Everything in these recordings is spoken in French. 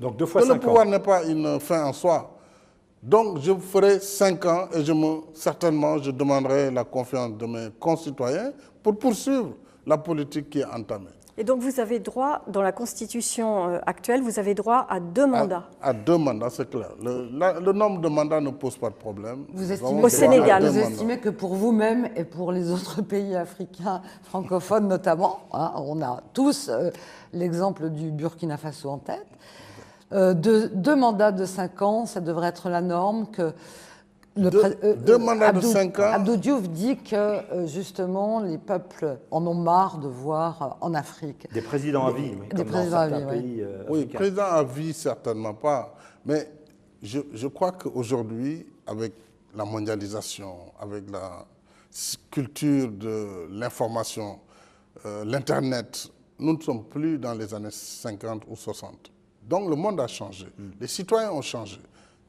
Donc 2 fois Que 5 le ans. pouvoir n'est pas une fin en soi. Donc je ferai 5 ans et certainement je demanderai la confiance de mes concitoyens pour poursuivre la politique qui est entamée. Et donc vous avez droit, dans la Constitution actuelle, vous avez droit à 2 mandats. À 2 mandats, c'est clair. Le nombre de mandats ne pose pas de problème. Vous Au Sénégal. Vous estimez que pour vous-même et pour les autres pays africains, francophones notamment, hein, on a tous l'exemple du Burkina Faso en tête, 2 mandats de 5 ans, ça devrait être la norme. Que deux mandats de 5 ans. Abdou Diouf dit que justement les peuples en ont marre de voir en Afrique. Des présidents à vie, Des comme présidents dans à certains vie, pays Oui, africains. président à vie, certainement pas. Mais je crois qu'aujourd'hui, avec la mondialisation, avec la culture de l'information, l'Internet, nous ne sommes plus dans les années 50 ou 60. Donc le monde a changé. Les citoyens ont changé.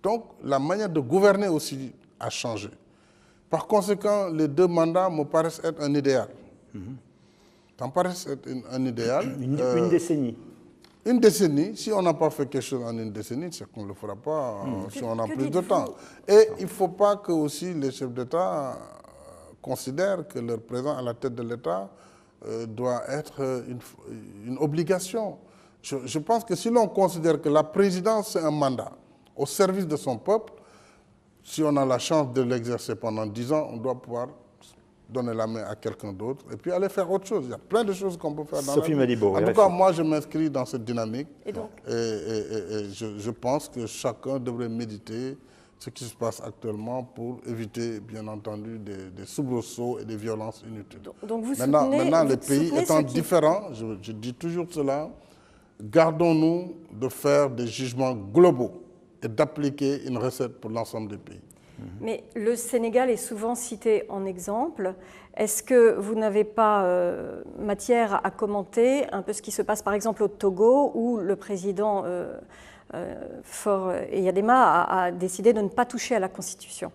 Donc la manière de gouverner aussi a changé. Par conséquent, les 2 mandats me paraissent être un idéal. Ça me paraît être un idéal. Une décennie. Une décennie, si on n'a pas fait quelque chose en une décennie, c'est qu'on ne le fera pas si on a plus de temps. Et il ne faut pas que aussi les chefs d'État considèrent que leur présence à la tête de l'État doit être une obligation. Je pense que si l'on considère que la présidence, c'est un mandat au service de son peuple, si on a la chance de l'exercer pendant 10 ans, on doit pouvoir donner la main à quelqu'un d'autre et puis aller faire autre chose. Il y a plein de choses qu'on peut faire dans Sophie la vie. Madibo, En tout cas, moi, je m'inscris dans cette dynamique Et donc et je pense que chacun devrait méditer ce qui se passe actuellement pour éviter, bien entendu, des soubresauts et des violences inutiles. Donc vous Maintenant, les vous pays soutenez étant ceux qui- différents, je dis toujours cela, gardons-nous de faire des jugements globaux et d'appliquer une recette pour l'ensemble des pays. Mais le Sénégal est souvent cité en exemple. Est-ce que vous n'avez pas matière à commenter un peu ce qui se passe par exemple au Togo où le président Faure Eyadema a décidé de ne pas toucher à la Constitution ?